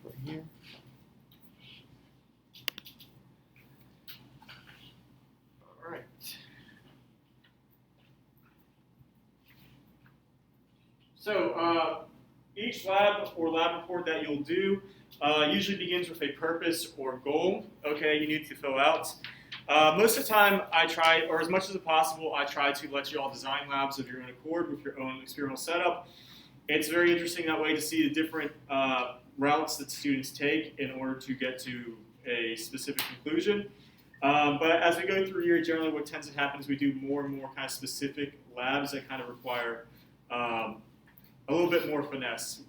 right here. All right. So each lab or lab report that you'll do usually begins with a purpose or goal, okay, you need to fill out. Most of the time I try, or as much as possible, I try to let you all design labs of your own accord with your own experimental setup. It's very interesting that way to see the different routes that students take in order to get to a specific conclusion. But as we go through here, generally what tends to happen is we do more and more kind of specific labs that kind of require a little bit more finesse,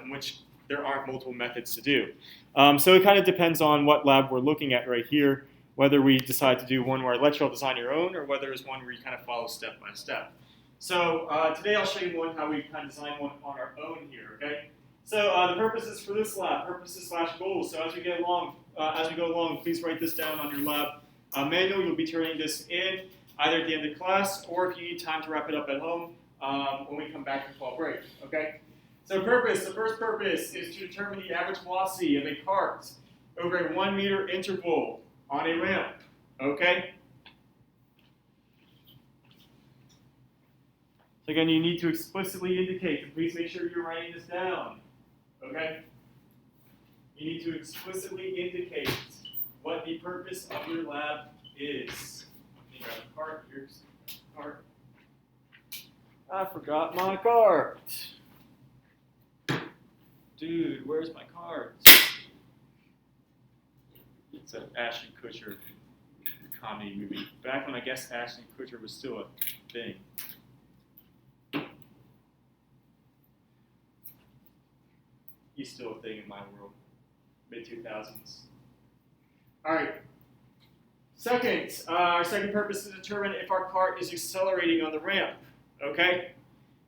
in which there aren't multiple methods to do. So it kind of depends on what lab we're looking at right here, whether we decide to do one where I let you all design your own, or whether it's one where you kind of follow step by step. So today I'll show you one how we kind of design one on our own here, okay? So the purposes for this lab, purposes / goals. So as we go along, please write this down on your lab manual. You'll be turning this in either at the end of class, or if you need time to wrap it up at home when we come back from fall break, okay? So purpose, the first purpose is to determine the average velocity of a cart over a 1 meter interval on a ramp, okay? So again, you need to explicitly indicate, and please make sure you're writing this down, okay? You need to explicitly indicate what the purpose of your lab is. You got the cart, here's the cart. I forgot my cart. Dude, where's my cart? It's an Ashton Kutcher comedy movie. Back when I guess Ashton Kutcher was still a thing. He's still a thing in my world. Mid-2000s. All right. Second, our second purpose is to determine if our cart is accelerating on the ramp. Okay?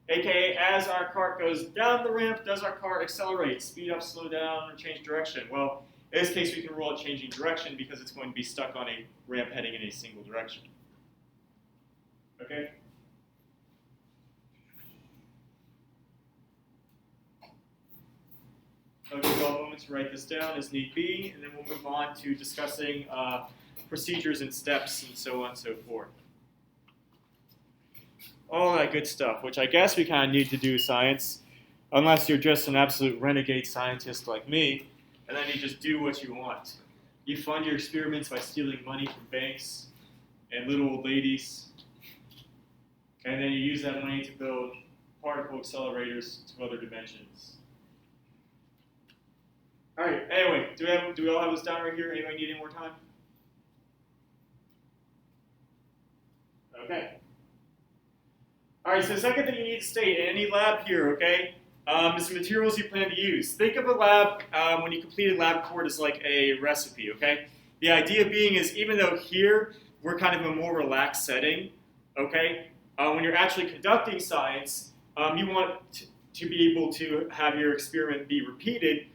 AKA, as our cart goes down the ramp, does our cart accelerate, speed up, slow down, or change direction? Well, in this case, we can rule out changing direction because it's going to be stuck on a ramp heading in a single direction. Okay? I'll give you all a moment to write this down as need be, and then we'll move on to discussing procedures and steps and so on and so forth. All that good stuff, which I guess we kind of need to do science, unless you're just an absolute renegade scientist like me, and then you just do what you want. You fund your experiments by stealing money from banks and little old ladies, and then you use that money to build particle accelerators to other dimensions. All right, anyway, do we all have this down right here? Anybody need any more time? Okay. All right, so the second thing you need to state in any lab here, okay, is the materials you plan to use. Think of a lab, when you complete a lab report, as like a recipe, okay? The idea being is even though here we're kind of a more relaxed setting, okay, when you're actually conducting science, you want to be able to have your experiment be repeated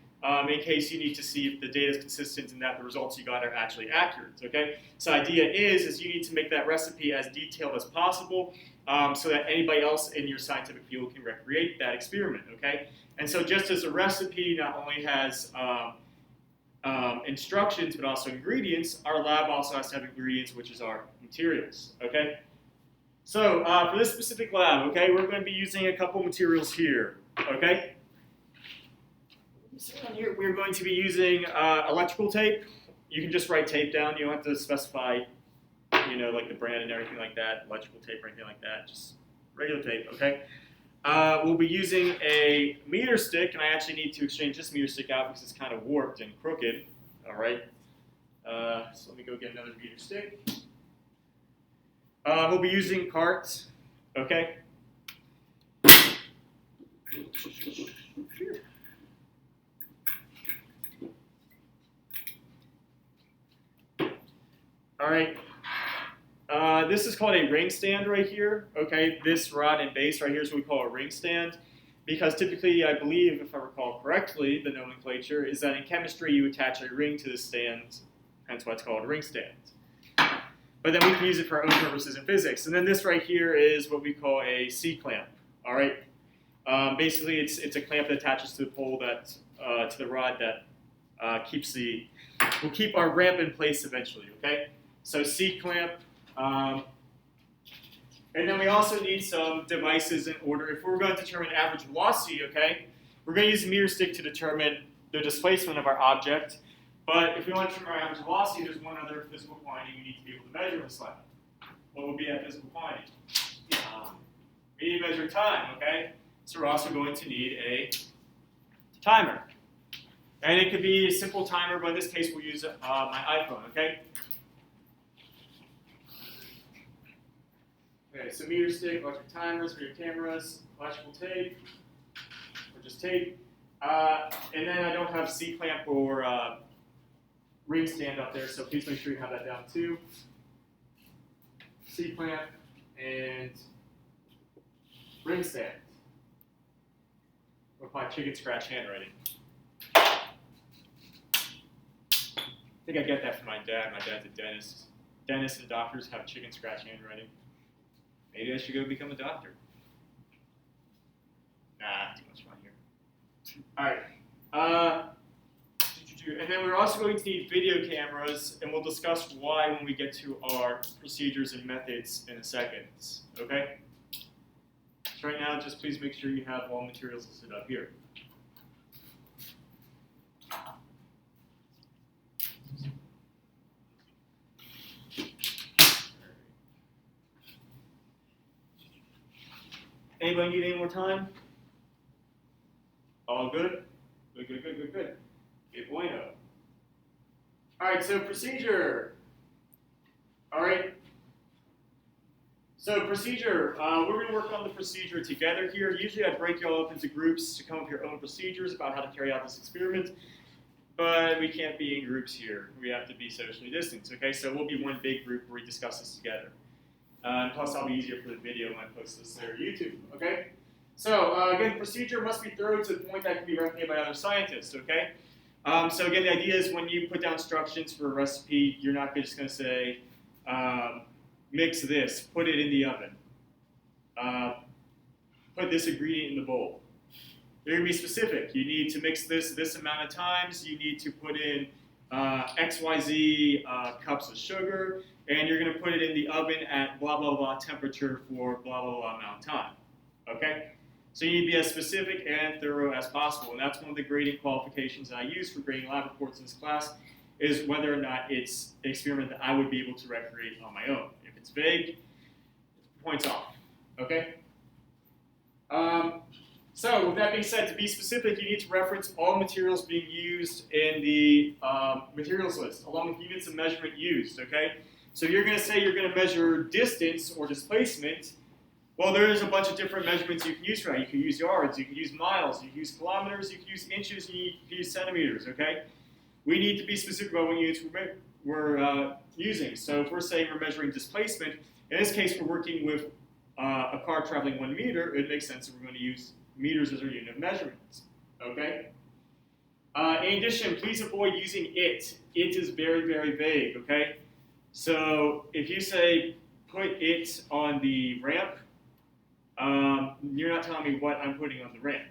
in case you need to see if the data is consistent and that the results you got are actually accurate, okay? So the idea is you need to make that recipe as detailed as possible so that anybody else in your scientific field can recreate that experiment, okay? And so just as a recipe not only has instructions but also ingredients, our lab also has to have ingredients, which is our materials, okay? So for this specific lab, okay, we're going to be using a couple materials here, okay? So on here, we're going to be using electrical tape. You can just write tape down. You don't have to specify, you know, like the brand and everything like that, electrical tape or anything like that. Just regular tape, okay? We'll be using a meter stick, and I actually need to exchange this meter stick out because it's kind of warped and crooked, all right? So let me go get another meter stick. We'll be using carts, okay? All right, this is called a ring stand right here, okay? This rod and base right here is what we call a ring stand because typically, I believe, if I recall correctly, the nomenclature is that in chemistry you attach a ring to the stand, hence why it's called a ring stand. But then we can use it for our own purposes in physics. And then this right here is what we call a C-clamp, all right? Basically, it's a clamp that attaches to the pole that to the rod that will keep our ramp in place eventually, okay? So C-clamp, and then we also need some devices in order. If we're going to determine average velocity, okay, we're going to use a meter stick to determine the displacement of our object. But if we want to determine our average velocity, there's one other physical quantity we need to be able to measure in this lab. What would be that physical quantity? We need to measure time, okay? So we're also going to need a timer. And it could be a simple timer, but in this case, we'll use my iPhone, okay? Okay, so meter stick, electric timers, meter cameras, electrical tape, or just tape. And then I don't have C-clamp or ring stand up there, so please make sure you have that down too. C-clamp and ring stand with my chicken scratch handwriting. I think I get that from my dad. My dad's a dentist. Dentists and doctors have chicken scratch handwriting. Maybe I should go become a doctor. Nah, too much fun here. All right. And then we're also going to need video cameras, and we'll discuss why when we get to our procedures and methods in a second. Okay? So right now, just please make sure you have all materials listed up here. Anybody need any more time? All good? Good, good, good, good, good. Que bueno. All right, so procedure. All right. So procedure, we're going to work on the procedure together here. Usually I break you all up into groups to come up with your own procedures about how to carry out this experiment, but we can't be in groups here. We have to be socially distanced, okay? So we'll be one big group where we discuss this together. Plus, it'll be easier for the video when I post this there to YouTube, okay? So, again, the procedure must be thorough to the point that can be replicated by other scientists, okay? So, again, the idea is when you put down instructions for a recipe, you're not just going to say, mix this, put it in the oven, put this ingredient in the bowl. You're going to be specific. You need to mix this amount of times. You need to put in XYZ cups of sugar, and you're going to put it in the oven at blah, blah, blah temperature for blah, blah, blah amount of time. Okay? So you need to be as specific and thorough as possible, and that's one of the grading qualifications that I use for grading lab reports in this class, is whether or not it's an experiment that I would be able to recreate on my own. If it's vague, points off. Okay? So with that being said, to be specific, you need to reference all materials being used in the materials list, along with units of measurement used, okay? So you're going to say you're going to measure distance or displacement. Well, there's a bunch of different measurements you can use for that. You can use yards, you can use miles, you can use kilometers, you can use inches, you can use centimeters, okay? We need to be specific about what units we're using. So if we're saying we're measuring displacement, in this case we're working with a car traveling 1 meter, it makes sense that we're going to use meters as our unit of measurements, okay? In addition, please avoid using it. It is very, very vague, okay? So if you say put it on the ramp, you're not telling me what I'm putting on the ramp.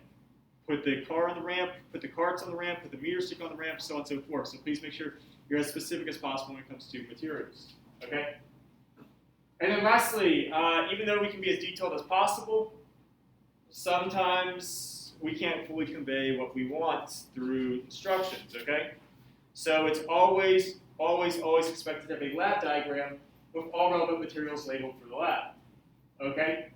Put the car on the ramp, put the carts on the ramp, put the meter stick on the ramp, so on and so forth. So please make sure you're as specific as possible when it comes to materials, okay? And then lastly, even though we can be as detailed as possible, sometimes we can't fully convey what we want through instructions, okay? So it's always, always, always expected to have a lab diagram with all relevant materials labeled for the lab, okay?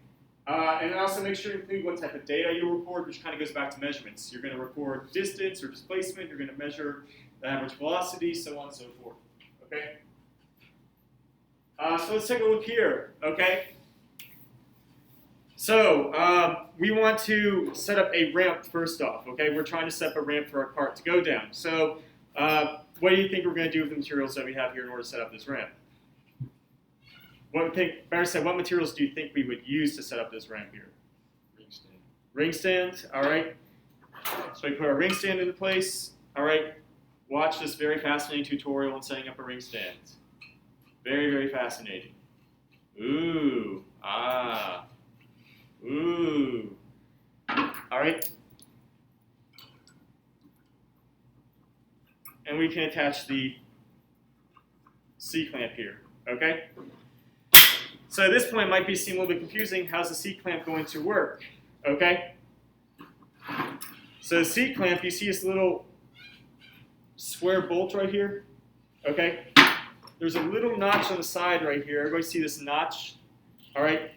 And then also make sure to include what type of data you record, which kind of goes back to measurements. You're going to record distance or displacement, you're going to measure the average velocity, so on and so forth, okay? So let's take a look here, okay? So we want to set up a ramp first off, okay? We're trying to set up a ramp for our cart to go down. So what do you think we're going to do with the materials that we have here in order to set up this ramp? Better said, what materials do you think we would use to set up this ramp here? Ring stand. Ring stand, all right. So we put our ring stand into place. All right, watch this very fascinating tutorial on setting up a ring stand. Very, very fascinating. Ooh, ah, ooh. All right. and we can attach the C-clamp here, okay? So at this point, it might seem a little bit confusing. How's the C-clamp going to work, okay? So the C-clamp, you see this little square bolt right here, okay? There's a little notch on the side right here. Everybody see this notch, all right?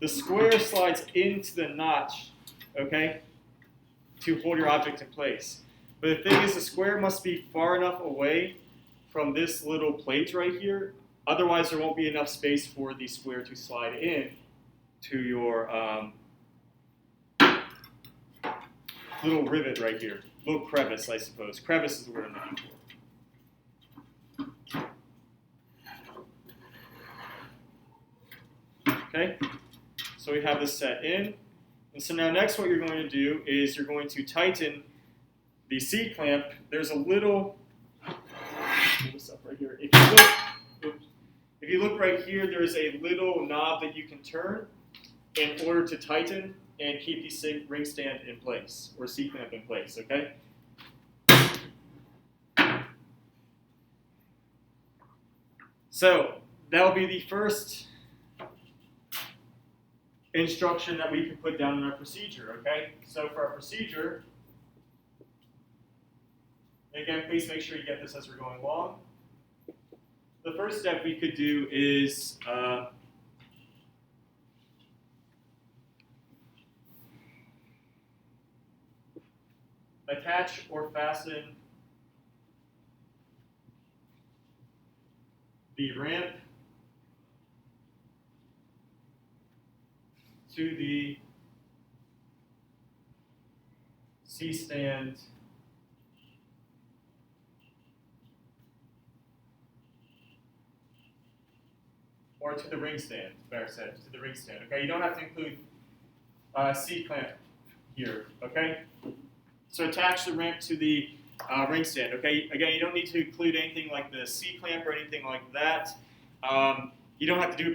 The square slides into the notch, okay, to hold your object in place. But the thing is, the square must be far enough away from this little plate right here. Otherwise, there won't be enough space for the square to slide in to your little rivet right here. Little crevice, I suppose. Crevice is the word I'm looking for. Okay, so we have this set in. And so now next what you're going to do is you're going to tighten the C-clamp. There's a little, this up right here. If you look right here, there's a little knob that you can turn in order to tighten and keep the ring stand in place, or C-clamp in place, okay? So that will be the first instruction that we can put down in our procedure, okay? So for our procedure, again, please make sure you get this as we're going along. The first step we could do is attach or fasten the ramp to the C-stand or to the ring stand, better said, to the ring stand. Okay, you don't have to include C-clamp here, okay? So attach the ramp to the ring stand, okay? Again, you don't need to include anything like the C-clamp or anything like that. You don't have to do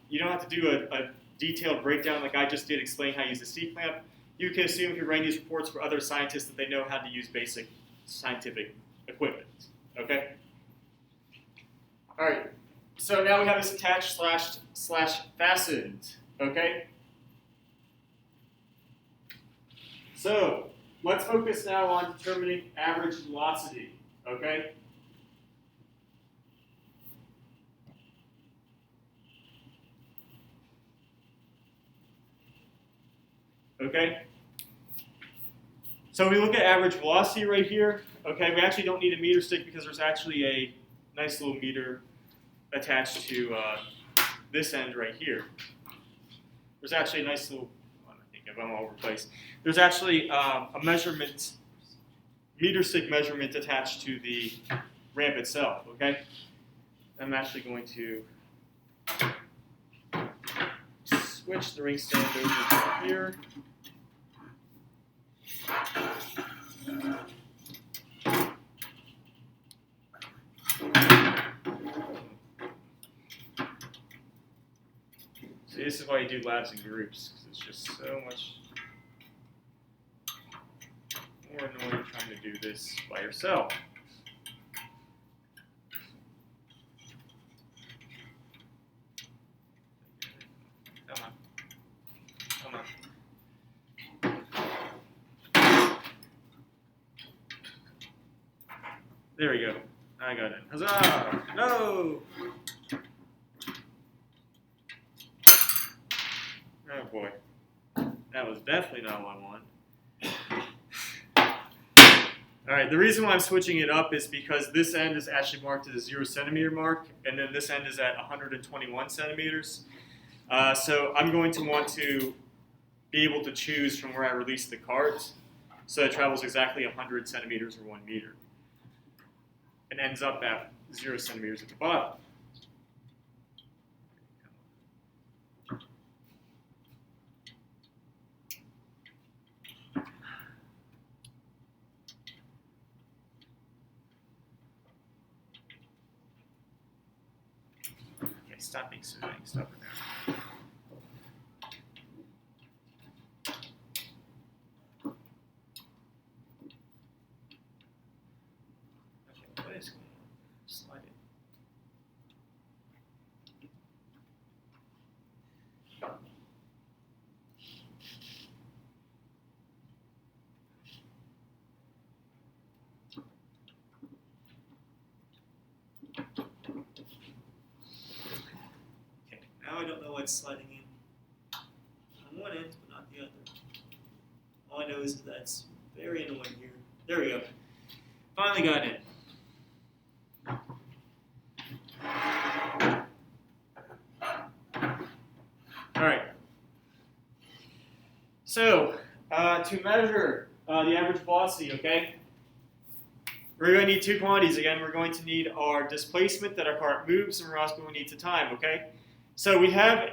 you don't have to do a detailed breakdown like I just did, explain how to use the C-clamp. You can assume if you're writing these reports for other scientists that they know how to use basic scientific equipment, okay? All right, so now we have this attached slash fastened, okay? So let's focus now on determining average velocity, okay? Okay? So we look at average velocity right here. Okay, we actually don't need a meter stick because there's actually a nice little meter attached to this end right here. There's actually a nice little, I think I'm all over the place. There's actually a meter stick measurement attached to the ramp itself, okay? I'm actually going to switch the ring stand over to here. See, this is why you do labs in groups, because it's just so much more annoying trying to do this by yourself. Come on. Come on. There we go. I got it. Huzzah! No! Oh boy. That was definitely not what I wanted. Alright, the reason why I'm switching it up is because this end is actually marked at the 0 centimeter mark, and then this end is at 121 centimeters. So I'm going to want to be able to choose from where I release the cart, so it travels exactly 100 centimeters or 1 meter. And ends up at 0 centimeters at the bottom. Okay, stop being so dang stubborn now. don't know what's sliding in on one end, but not the other. All I know is that it's very annoying here. There we go. Finally got in. All right. So, to measure the average velocity, okay, we're going to need two quantities. Again, we're going to need our displacement that our car moves, and we're also going to need the time, okay? So we have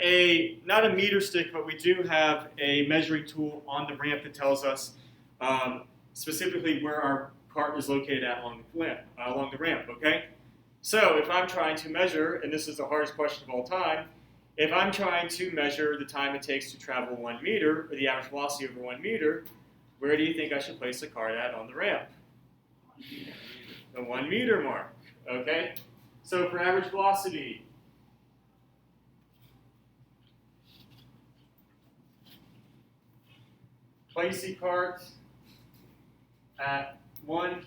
not a meter stick, but we do have a measuring tool on the ramp that tells us specifically where our cart is located at along the ramp, okay? So if I'm trying to measure, and this is the hardest question of all time, if I'm trying to measure the time it takes to travel 1 meter, or the average velocity over 1 meter, where do you think I should place the cart at on the ramp? The 1 meter mark, okay? So for average velocity, place the cart at 1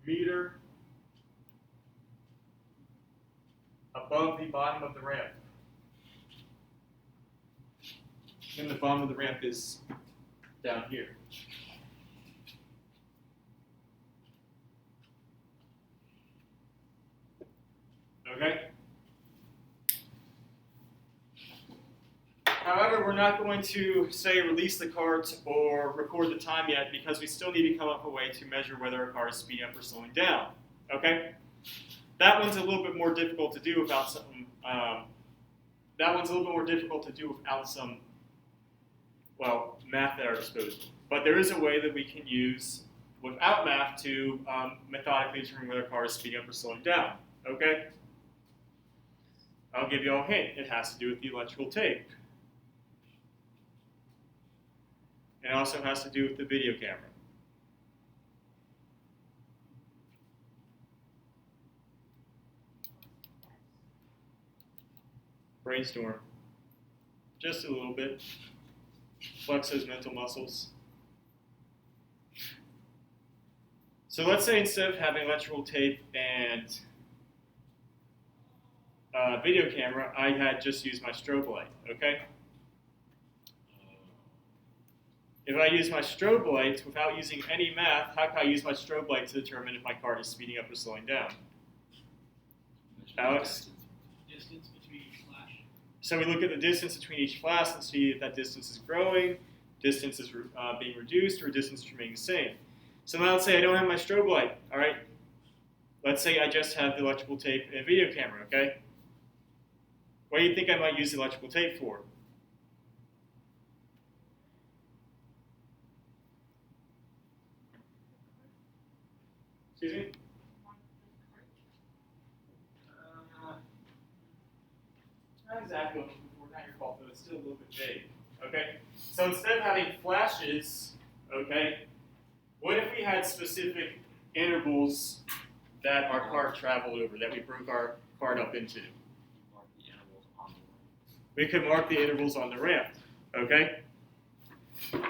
meter above the bottom of the ramp. And the bottom of the ramp is down here. Okay? However, we're not going to, say, release the cart or record the time yet because we still need to come up with a way to measure whether a car is speeding up or slowing down. Okay? That one's a little bit more difficult to do without some. Math at our disposal. But there is a way that we can use without math to methodically determine whether a car is speeding up or slowing down. Okay? I'll give you all a hint. It has to do with the electrical tape. It also has to do with the video camera. Brainstorm. Just a little bit. Flex those mental muscles. So let's say instead of having electrical tape and video camera, I had just used my strobe light, okay? If I use my strobe light without using any math, how can I use my strobe light to determine if my car is speeding up or slowing down? Alex? Distance between each flash. So we look at the distance between each flash and see if that distance is growing, distance is being reduced, or distance is remaining the same. So now let's say I don't have my strobe light, all right? Let's say I just have the electrical tape and a video camera, okay? What do you think I might use the electrical tape for? Excuse me? Not exactly what I'm looking for, not your fault, but it's still a little bit vague. Okay? So instead of having flashes, okay, what if we had specific intervals that our cart traveled over, that we broke our cart up into? Mark the intervals on the ramp. We could mark the intervals on the ramp, okay?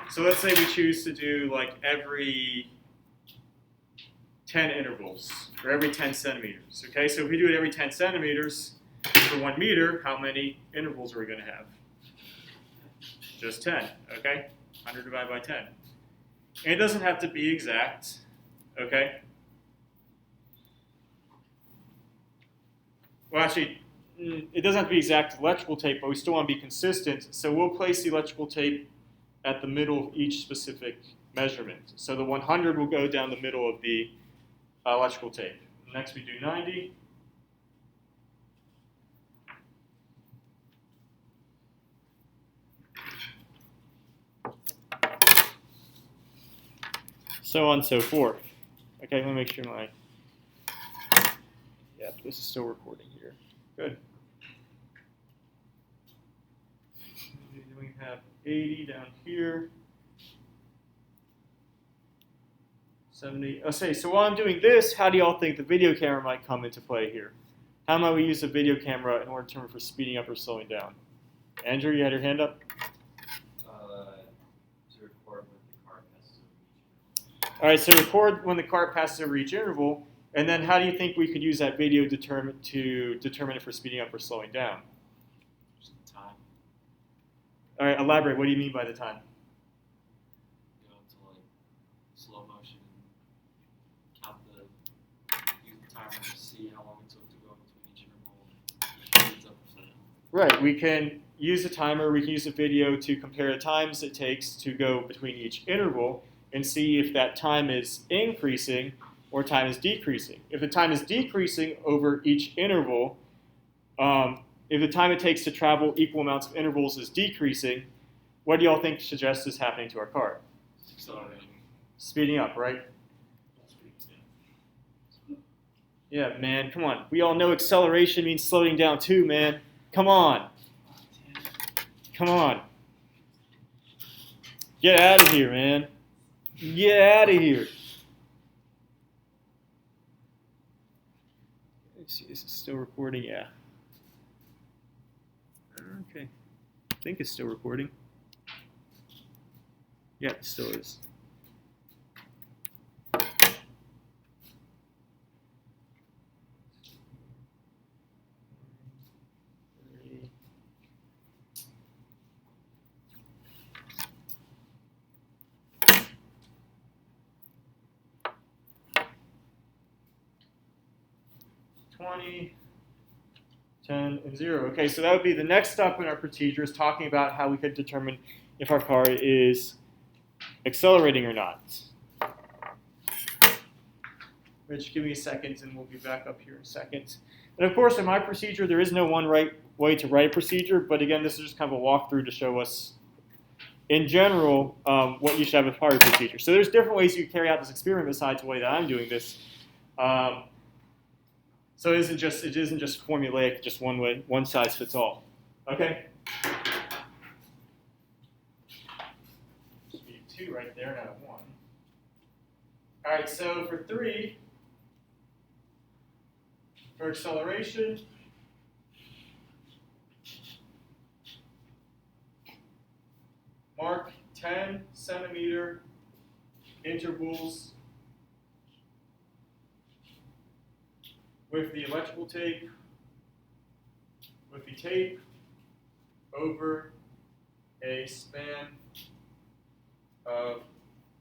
So let's say we choose to do like every 10 intervals, or every 10 centimeters, okay? So if we do it every 10 centimeters for 1 meter, how many intervals are we going to have? Just 10, okay? 100 divided by 10. And it doesn't have to be exact, okay? Well, actually, it doesn't have to be exact electrical tape, but we still want to be consistent. So we'll place the electrical tape at the middle of each specific measurement. So the 100 will go down the middle of the electrical tape. Next we do 90. So on and so forth. Okay, let me make sure my, yeah, this is still recording here. Good. Then we have 80 down here. 70. Okay, so while I'm doing this, how do y'all think the video camera might come into play here? How might we use the video camera in order to determine for speeding up or slowing down? Andrew, you had your hand up? To record when the car passes over each. All right, so record when the cart passes over each interval, and then how do you think we could use that video to determine it for speeding up or slowing down? Just the All right, elaborate. What do you mean by the time? Go into like slow motion, count use the timer to see how long it took to go between each interval. Speeds up or something. Right, we can use a timer, we can use a video to compare the times it takes to go between each interval and see if that time is increasing or time is decreasing. If the time is decreasing over each interval, if the time it takes to travel equal amounts of intervals is decreasing, what do y'all think suggests is happening to our car? It's accelerating. Speeding up, right? Yeah, man, come on. We all know acceleration means slowing down too, man. Come on. Come on. Get out of here, man. Get out of here. Let's see, is it still recording? Yeah. Okay. I think it's still recording. Yeah, it still is. $20, 10, and 0. Okay, so that would be the next step in our procedure is talking about how we could determine if our car is accelerating or not. Rich, give me a second and we'll be back up here in a second. And of course, in my procedure, there is no one right way to write a procedure, but again, this is just kind of a walkthrough to show us, in general, what you should have as part of your procedure. So there's different ways you carry out this experiment besides the way that I'm doing this. So it isn't just formulaic, just one way, one size fits all. Okay? Should be 2 right there, not a 1. All right, so for 3, for acceleration, mark 10 centimeter intervals with the electrical tape, with the tape over a span of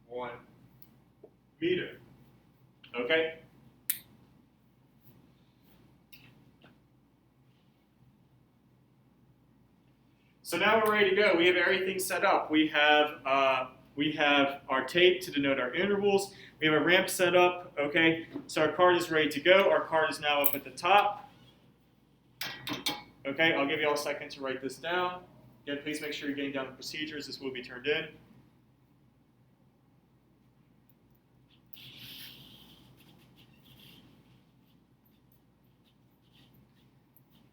1 meter. Okay? So now we're ready to go. We have everything set up. We have our tape to denote our intervals. We have a ramp set up, okay? So our card is ready to go. Our card is now up at the top. Okay, I'll give you all a second to write this down. Again, please make sure you're getting down the procedures. This will be turned in.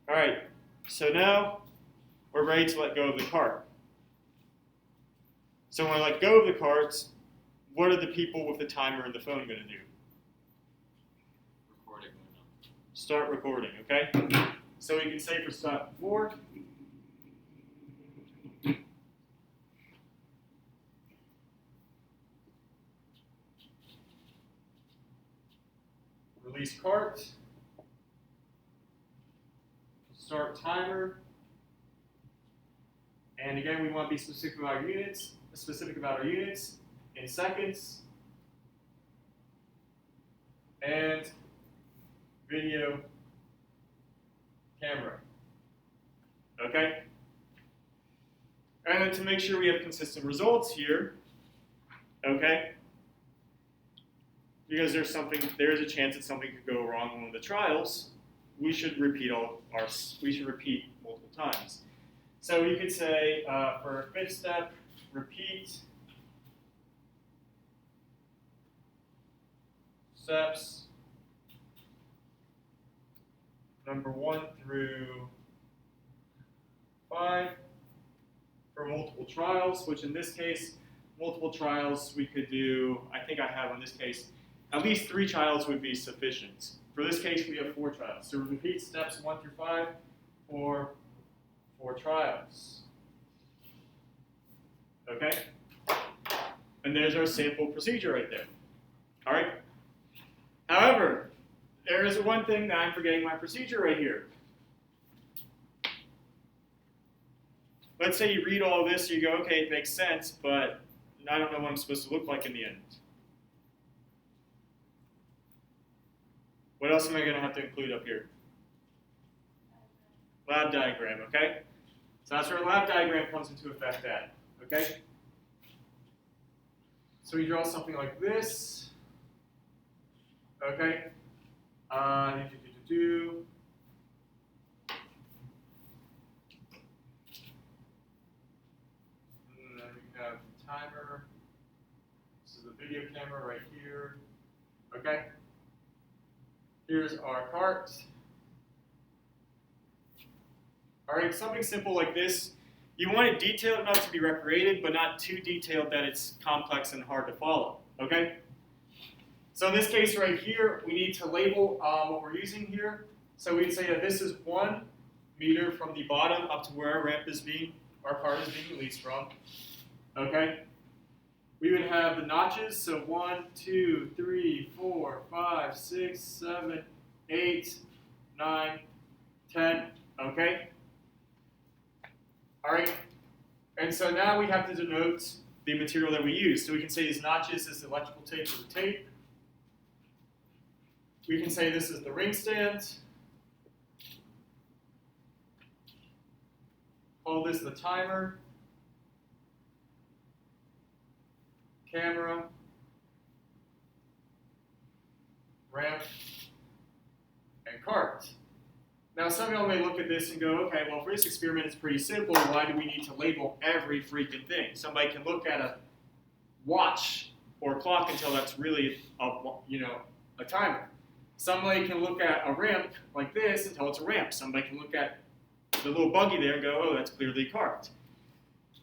All right, so now we're ready to let go of the card. So when I let go of the cards, what are the people with the timer and the phone going to do? Recording. Start recording, okay? So we can say for step 4, release cart, start timer, and again we want to be specific about our units, in seconds, and video camera. Okay? And then to make sure we have consistent results here, okay? Because there is a chance that something could go wrong in one of the trials, we should repeat multiple times. So you could say for 5th step, repeat steps number 1 through 5 for multiple trials, which in this case, multiple trials we could do, I think I have in this case, at least 3 trials would be sufficient. For this case, we have 4 trials. So repeat steps 1 through 5 for 4 trials. Okay? And there's our sample procedure right there. All right? However, there is one thing that I'm forgetting my procedure right here. let's say you read all of this, you go, okay, it makes sense, but I don't know what I'm supposed to look like in the end. What else am I going to have to include up here? Lab diagram, okay? So that's where a lab diagram comes into effect at, okay? So we draw something like this, okay? And then we have the timer. This is the video camera right here, okay? Here's our cart. All right, something simple like this. You want it detailed enough to be recreated, but not too detailed that it's complex and hard to follow, okay? So in this case right here, we need to label what we're using here. So we'd say that this is 1 meter from the bottom up to where our ramp is our cart is being released from, okay? We would have the notches, so 1, 2, 3, 4, 5, 6, 7, 8, 9, 10, okay? All right, and so now we have to denote the material that we use. So we can say these notches is the electrical tape or the tape. We can say this is the ring stand. Call this the timer, camera, ramp, and cart. Now, some of y'all may look at this and go, okay, well, for this experiment, it's pretty simple. Why do we need to label every freaking thing? Somebody can look at a watch or a clock and tell that's really a timer. Somebody can look at a ramp like this and tell it's a ramp. Somebody can look at the little buggy there and go, oh, that's clearly a cart.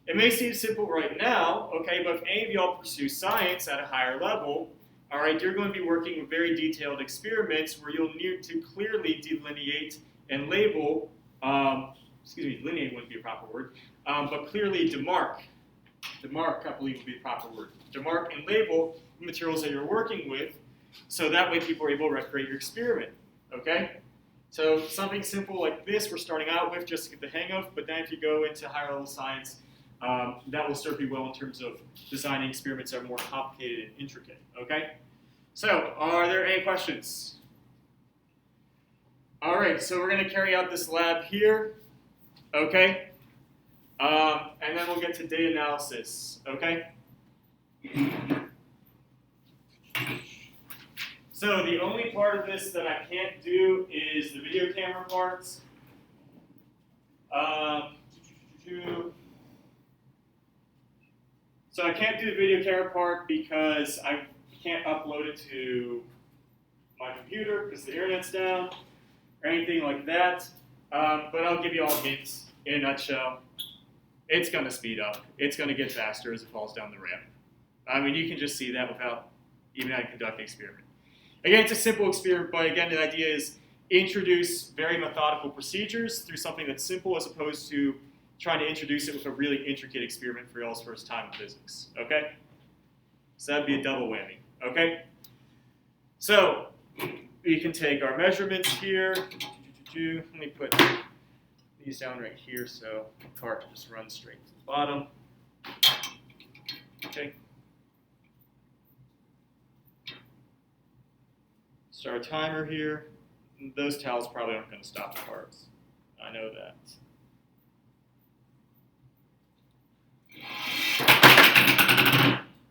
It may seem simple right now, okay, but if any of y'all pursue science at a higher level, all right, you're going to be working with very detailed experiments where you'll need to clearly delineate and label, delineate wouldn't be a proper word, but clearly demark I believe would be the proper word. Demark and label the materials that you're working with, so that way people are able to recreate your experiment, okay? So something simple like this we're starting out with just to get the hang of, but then if you go into higher level science, that will serve you well in terms of designing experiments that are more complicated and intricate, okay? So, are there any questions? All right, so we're going to carry out this lab here, okay? And then we'll get to data analysis, okay? So the only part of this that I can't do is the video camera parts. So I can't do the video camera part because I can't upload it to my computer because the internet's down or anything like that. But I'll give you all hints in a nutshell. It's going to speed up. It's going to get faster as it falls down the ramp. I mean, you can just see that without even having to conduct the experiment. Again, it's a simple experiment, but again, the idea is introduce very methodical procedures through something that's simple as opposed to trying to introduce it with a really intricate experiment for y'all's first time in physics, okay? So that'd be a double whammy, okay? So we can take our measurements here. Let me put these down right here so the cart just runs straight to the bottom. Okay. Start a timer here. Those towels probably aren't going to stop the carts. I know that.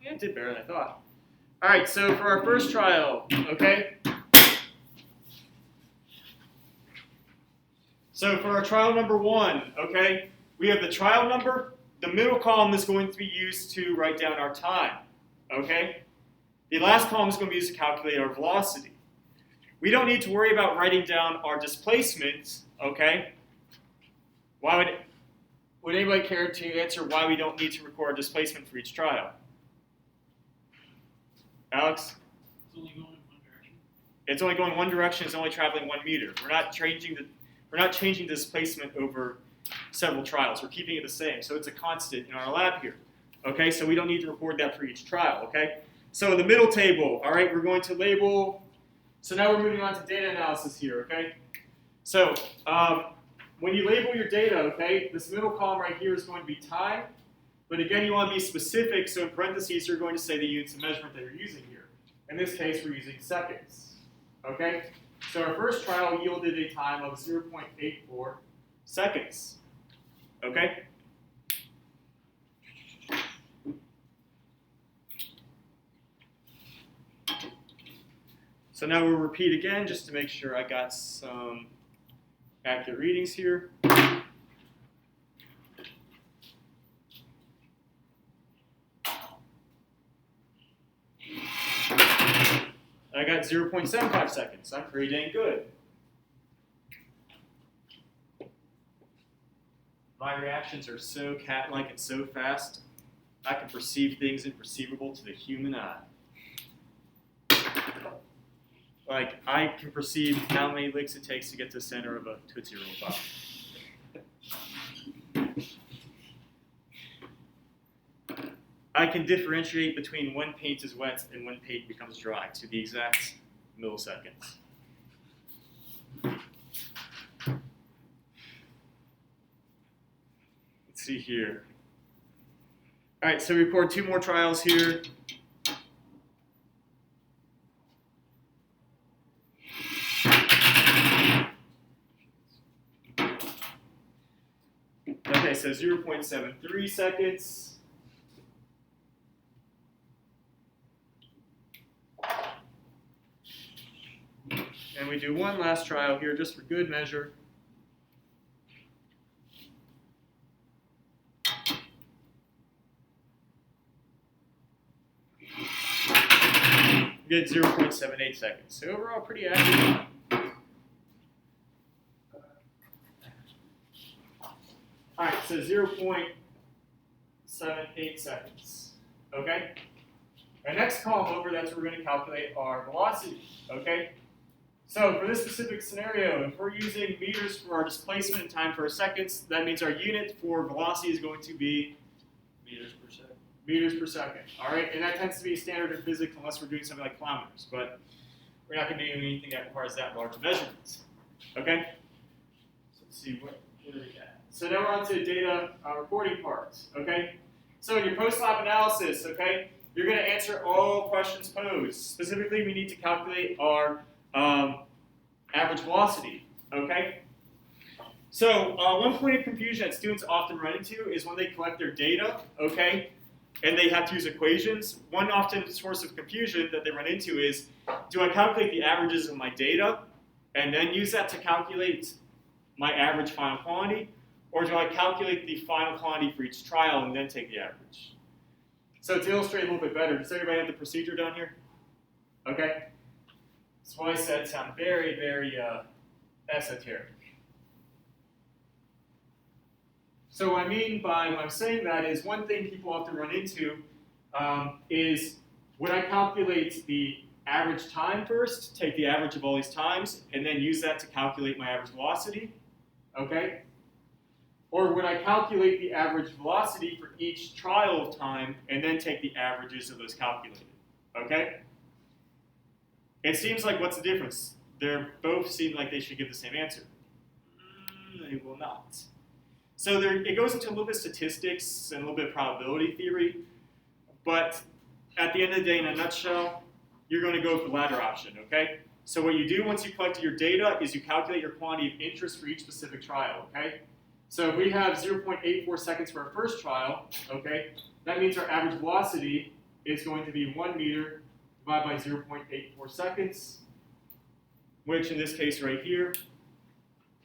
Yeah, it did better than I thought. All right, so for our first trial, okay? So for our trial number 1, okay, we have the trial number. The middle column is going to be used to write down our time, okay? The last column is going to be used to calculate our velocity. We don't need to worry about writing down our displacement, okay? Would anybody care to answer why we don't need to record our displacement for each trial? Alex? It's only going in one direction. It's only going one direction. It's only traveling 1 meter. We're not changing the displacement over several trials. We're keeping it the same. So it's a constant in our lab here. Okay, so we don't need to record that for each trial. Okay, so in the middle table, all right, we're going to label. So now we're moving on to data analysis here. Okay, so when you label your data, okay, this middle column right here is going to be time. But again, you want to be specific, so in parentheses, you're going to say the units of measurement that you're using here. In this case, we're using seconds. Okay? So our first trial yielded a time of 0.84 seconds. Okay? So now we'll repeat again just to make sure I got some accurate readings here. I got 0.75 seconds. I'm pretty dang good. My reactions are so cat-like and so fast, I can perceive things imperceivable to the human eye. Like, I can perceive how many licks it takes to get to the center of a Tootsie Roll Pop. I can differentiate between when paint is wet and when paint becomes dry to the exact milliseconds. Let's see here. All right, so we record 2 more trials here. Okay, so 0.73 seconds. And we do one last trial here just for good measure. We get 0.78 seconds. So overall, pretty accurate. All right, so 0.78 seconds. Okay? Our next column over, that's where we're going to calculate our velocity. Okay? So for this specific scenario, if we're using meters for our displacement and time for our seconds, that means our unit for velocity is going to be Meters per second. meters per second. All right, and that tends to be standard in physics unless we're doing something like kilometers, but we're not going to be doing anything that requires that large measurements. Okay? So let's see, what are we at? So now we're on to the data recording part. Okay? So in your post-lab analysis, okay, you're going to answer all questions posed. Specifically, we need to calculate our average velocity, okay? So one point of confusion that students often run into is when they collect their data, okay, and they have to use equations. One often source of confusion that they run into is, do I calculate the averages of my data and then use that to calculate my average final quantity, or do I calculate the final quantity for each trial and then take the average? So to illustrate a little bit better, does everybody have the procedure down here? Okay? That's why I said sound very, very esoteric. So what I mean by when I'm saying that is one thing people often run into is would I calculate the average time first, take the average of all these times, and then use that to calculate my average velocity? Okay? Or would I calculate the average velocity for each trial of time and then take the averages of those calculated? Okay? It seems like, what's the difference? They both seem like they should give the same answer. They will not. So it goes into a little bit of statistics and a little bit of probability theory, but at the end of the day, in a nutshell, you're going to go with the latter option, okay? So what you do once you collected your data is you calculate your quantity of interest for each specific trial, okay? So if we have 0.84 seconds for our first trial, okay, that means our average velocity is going to be 1 meter divided by 0.84 seconds, which in this case right here,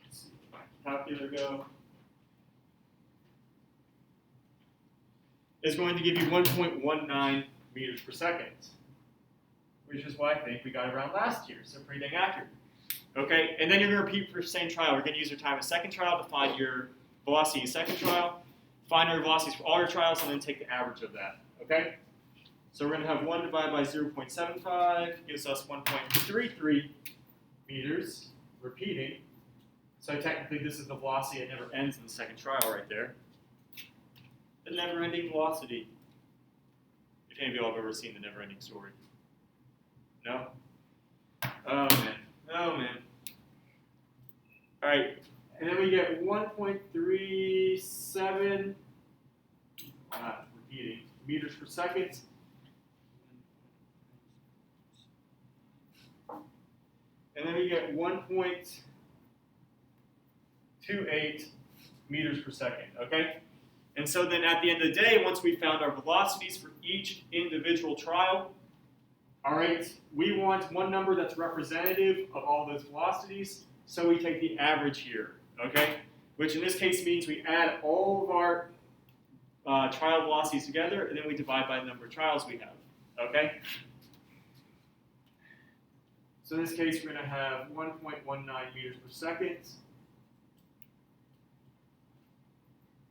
let's see if my calculator go, is going to give you 1.19 meters per second, which is what I think we got around last year, so pretty dang accurate. Okay, and then you're going to repeat for the same trial. We're going to use your time in second trial to find your velocity in second trial, find your velocities for all your trials, and then take the average of that. Okay? So we're going to have 1 divided by 0.75 gives us 1.33 meters, repeating. So technically this is the velocity that never ends in the second trial right there. The never-ending velocity. If any of you all have ever seen The Never-Ending Story. No? Oh man. Oh man. All right. And then we get 1 1.37, I'm not repeating, meters per second. And then we get 1.28 meters per second, okay? And so then at the end of the day, once we found our velocities for each individual trial, all right, we want one number that's representative of all those velocities, so we take the average here, okay? Which in this case means we add all of our trial velocities together, and then we divide by the number of trials we have, okay? So in this case, we're going to have 1.19 meters per second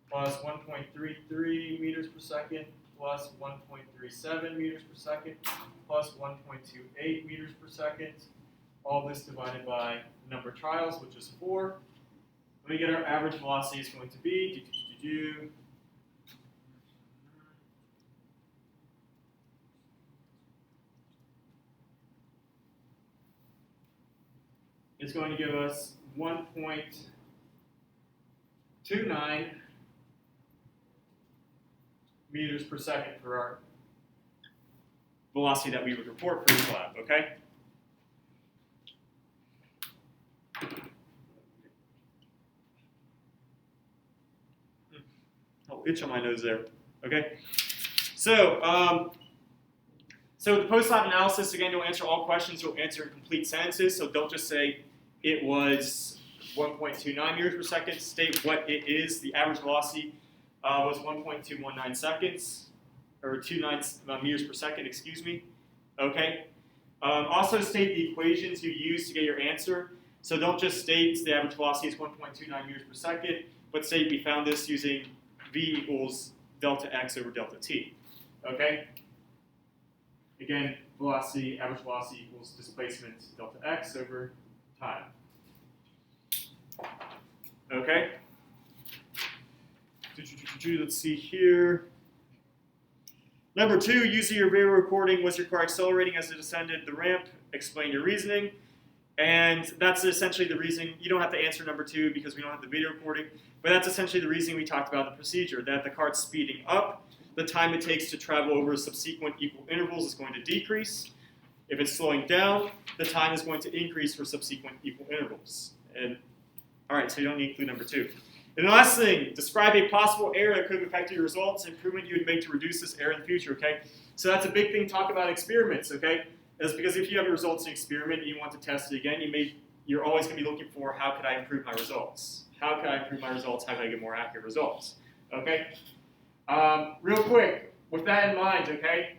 plus 1.33 meters per second plus 1.37 meters per second plus 1.28 meters per second. All this divided by the number of trials, which is 4. And we get our average velocity is going to be it's going to give us 1.29 meters per second for our velocity that we would report for each lab, okay? Oh, itch on my nose there, okay? So, so the post-lab analysis, again, you'll answer all questions, you'll answer in complete sentences, so don't just say it was 1.29 meters per second, state what it is. The average velocity was 1.219 seconds, or 29 meters per second, excuse me, okay? Also state the equations you use to get your answer, so don't just state the average velocity is 1.29 meters per second, but say we found this using v equals delta x over delta t, okay? Again, velocity, average velocity equals displacement delta x over time. Okay? Let's see here. Number 2, using your video recording, was your car accelerating as it ascended the ramp? Explain your reasoning. And that's essentially the reasoning. You don't have to answer number 2 because we don't have the video recording, but that's essentially the reasoning we talked about in the procedure, that the cart's speeding up, the time it takes to travel over subsequent equal intervals is going to decrease. If it's slowing down, the time is going to increase for subsequent equal intervals. And all right, so you don't need to include number 2. And the last thing, describe a possible error that could have affected your results, improvement you would make to reduce this error in the future, okay? So that's a big thing, talk about experiments, okay? That's because if you have results in an experiment and you want to test it again, you're always going to be looking for, how could I improve my results? How can I improve my results? How can I get more accurate results? Okay? Real quick, with that in mind, okay,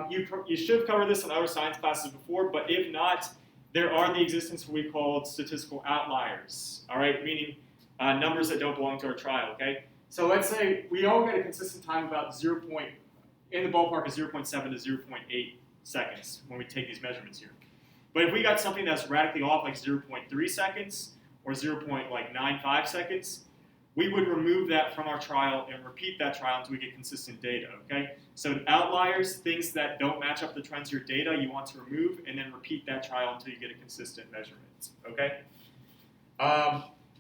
you should have covered this in other science classes before, but if not, there are the existence of what we call statistical outliers, all right, meaning numbers that don't belong to our trial, okay? So let's say we all get a consistent time about in the ballpark of 0.7 to 0.8 seconds when we take these measurements here. But if we got something that's radically off, like 0.3 seconds or 0.95 seconds, we would remove that from our trial and repeat that trial until we get consistent data, okay? So outliers, things that don't match up the trends of your data, you want to remove and then repeat that trial until you get a consistent measurement, okay?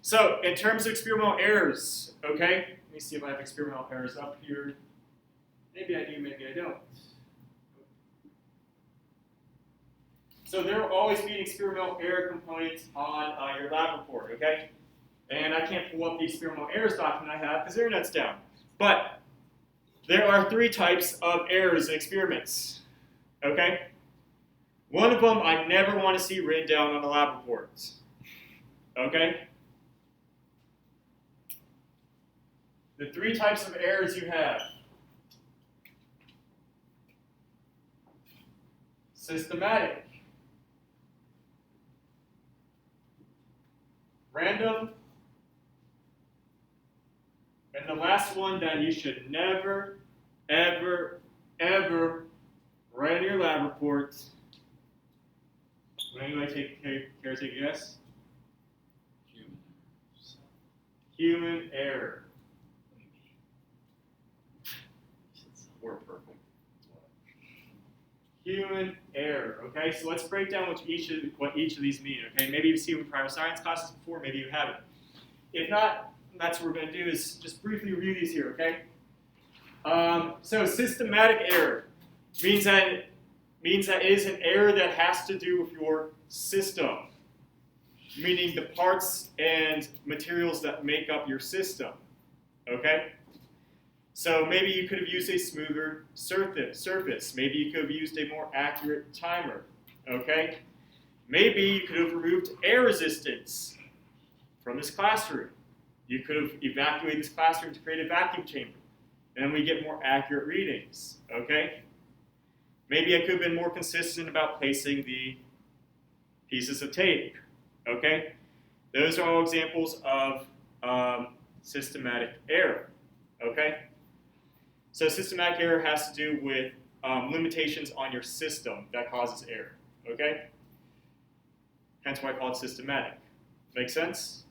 So in terms of experimental errors, okay? Let me see if I have experimental errors up here. Maybe I do, maybe I don't. So there will always be an experimental error component on your lab report, okay? And I can't pull up the experimental errors document I have because the internet's down. But there are 3 types of errors in experiments, okay? One of them I never want to see written down on the lab report, okay? The 3 types of errors you have: systematic, random, and the last one that you should never, ever, ever write in your lab report. Would anybody care to take a guess? Human error. Or purple. Human error. Okay, so let's break down what each of these mean. Okay, maybe you've seen them in prior science classes before, maybe you haven't. If not, that's what we're going to do is just briefly review these here, okay? So systematic error means that it is an error that has to do with your system, meaning the parts and materials that make up your system, okay? So maybe you could have used a smoother surface. Maybe you could have used a more accurate timer, okay? Maybe you could have removed air resistance from this classroom. You could have evacuated this classroom to create a vacuum chamber, and then we get more accurate readings, okay? Maybe I could have been more consistent about placing the pieces of tape, okay? Those are all examples of systematic error, okay? So systematic error has to do with limitations on your system that causes error, okay? Hence why I call it systematic. Make sense?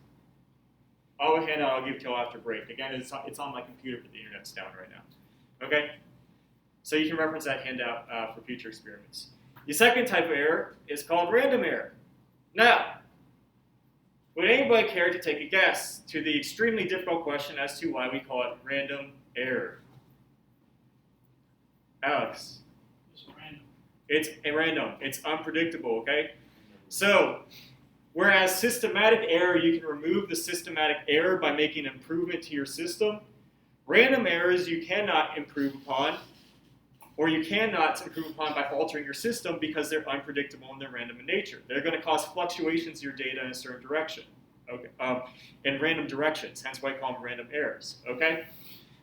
I'll hand out, I'll give it to you after break. Again, it's on my computer, but the internet's down right now. Okay? So you can reference that handout for future experiments. The second type of error is called random error. Now, would anybody care to take a guess to the extremely difficult question as to why we call it random error? Alex? It's random. It's random. It's unpredictable, okay? So, whereas systematic error, you can remove the systematic error by making an improvement to your system, random errors you cannot improve upon, or you cannot improve upon by altering your system because they're unpredictable and they're random in nature. They're going to cause fluctuations in your data in a certain direction, okay? In random directions, hence why I call them random errors, okay?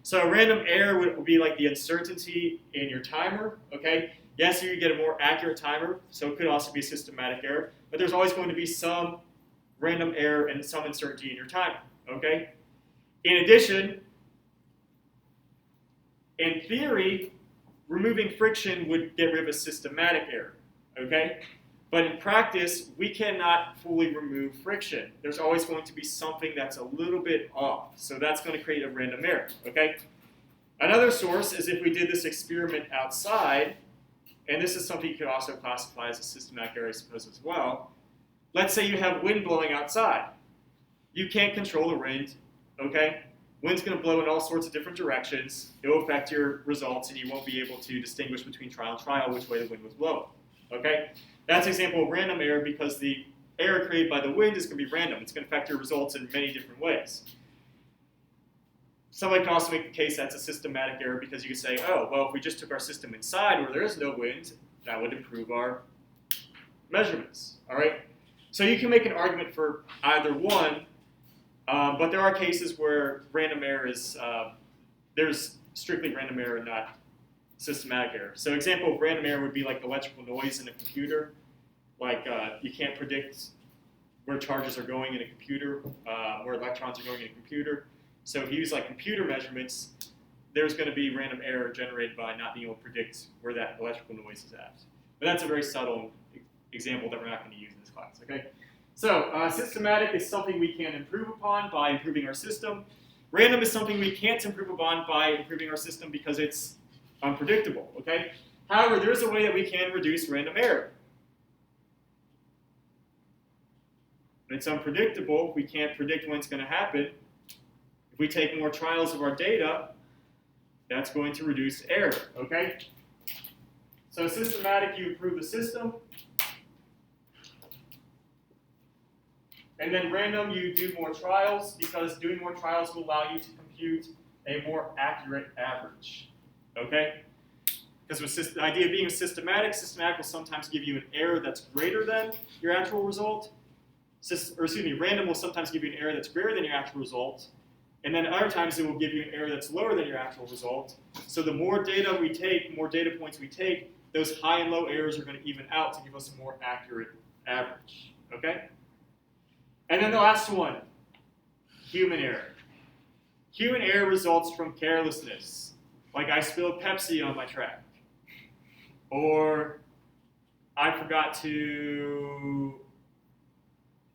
So a random error would be like the uncertainty in your timer, okay? Yes, you get a more accurate timer, so it could also be a systematic error, but there's always going to be some random error and some uncertainty in your timer, okay? In addition, in theory, removing friction would get rid of a systematic error, okay? But in practice, we cannot fully remove friction. There's always going to be something that's a little bit off, so that's going to create a random error, okay? Another source is if we did this experiment outside, and this is something you could also classify as a systematic error, I suppose, as well. Let's say you have wind blowing outside. You can't control the wind, okay? Wind's going to blow in all sorts of different directions. It will affect your results, and you won't be able to distinguish between trial and trial which way the wind was blowing, okay? That's an example of random error because the error created by the wind is going to be random. It's going to affect your results in many different ways. Somebody can also make the case that's a systematic error because you can say, oh, well, if we just took our system inside where there is no wind, that would improve our measurements, all right? So you can make an argument for either one, but there are cases where random error is, there's strictly random error and not systematic error. So example of random error would be like electrical noise in a computer. Like you can't predict where charges are going in a computer, where electrons are going in a computer. So if you use like computer measurements, there's going to be random error generated by not being able to predict where that electrical noise is at. But that's a very subtle example that we're not going to use in this class, okay? So systematic is something we can improve upon by improving our system. Random is something we can't improve upon by improving our system because it's unpredictable, okay? However, there is a way that we can reduce random error. When it's unpredictable, we can't predict when it's going to happen. If we take more trials of our data, that's going to reduce error, okay? So systematic, you improve the system. And then random, you do more trials because doing more trials will allow you to compute a more accurate average, okay? Because with the idea of being systematic will sometimes give you an error that's greater than your actual result. Random will sometimes give you an error that's greater than your actual result. And then other times it will give you an error that's lower than your actual result. So the more data we take, more data points we take, those high and low errors are going to even out to give us a more accurate average, okay? And then the last one, human error. Human error results from carelessness. Like I spilled Pepsi on my track. Or I forgot to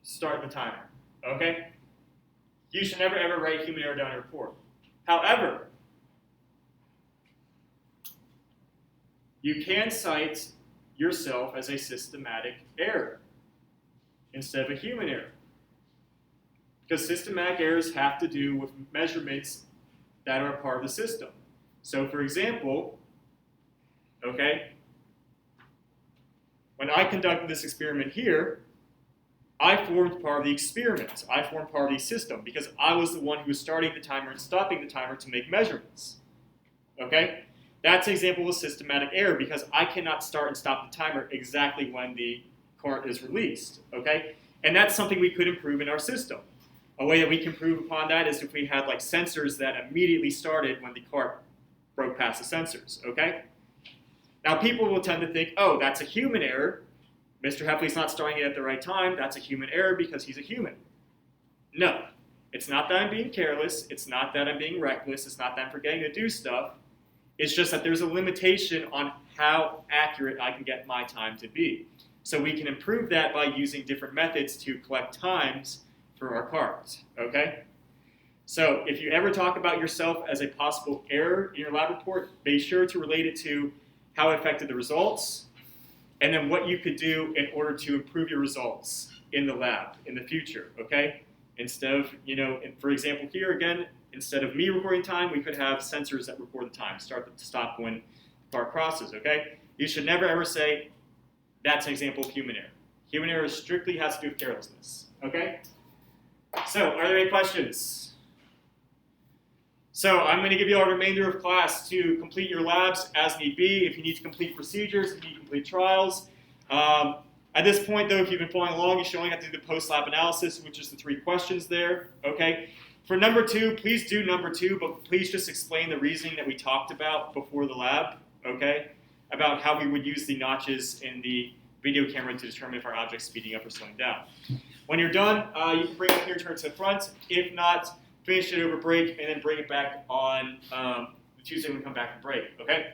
start the timer, okay? You should never ever write human error down in a report. However, you can cite yourself as a systematic error instead of a human error. Because systematic errors have to do with measurements that are a part of the system. So for example, okay, when I conducted this experiment here, I formed part of the experiment. I formed part of the system because I was the one who was starting the timer and stopping the timer to make measurements. Okay? That's an example of systematic error because I cannot start and stop the timer exactly when the current is released. Okay? And that's something we could improve in our system. A way that we can improve upon that is if we had like sensors that immediately started when the cart broke past the sensors. Okay? Now people will tend to think, oh, that's a human error. Mr. Heffley's not starting it at the right time. That's a human error because he's a human. No. It's not that I'm being careless. It's not that I'm being reckless. It's not that I'm forgetting to do stuff. It's just that there's a limitation on how accurate I can get my time to be. So we can improve that by using different methods to collect times for our cards. Okay? So if you ever talk about yourself as a possible error in your lab report, be sure to relate it to how it affected the results, and then what you could do in order to improve your results in the lab in the future, okay? Instead of, for example here again, instead of me recording time, we could have sensors that record the time, start to stop when the car crosses, okay? You should never ever say, that's an example of human error. Human error strictly has to do with carelessness, okay? So, are there any questions? So I'm going to give you a remainder of class to complete your labs as need be. If you need to complete procedures, if you need to complete trials. At this point, though, if you've been following along, you should only have to do the post-lab analysis, which is the 3 questions there. Okay. For number 2, please do number 2, but please just explain the reasoning that we talked about before the lab. Okay, about how we would use the notches in the video camera to determine if our object's speeding up or slowing down. When you're done, you can bring it here, turn it to the front. If not, finish it over break, and then bring it back on Tuesday when we come back from break, okay?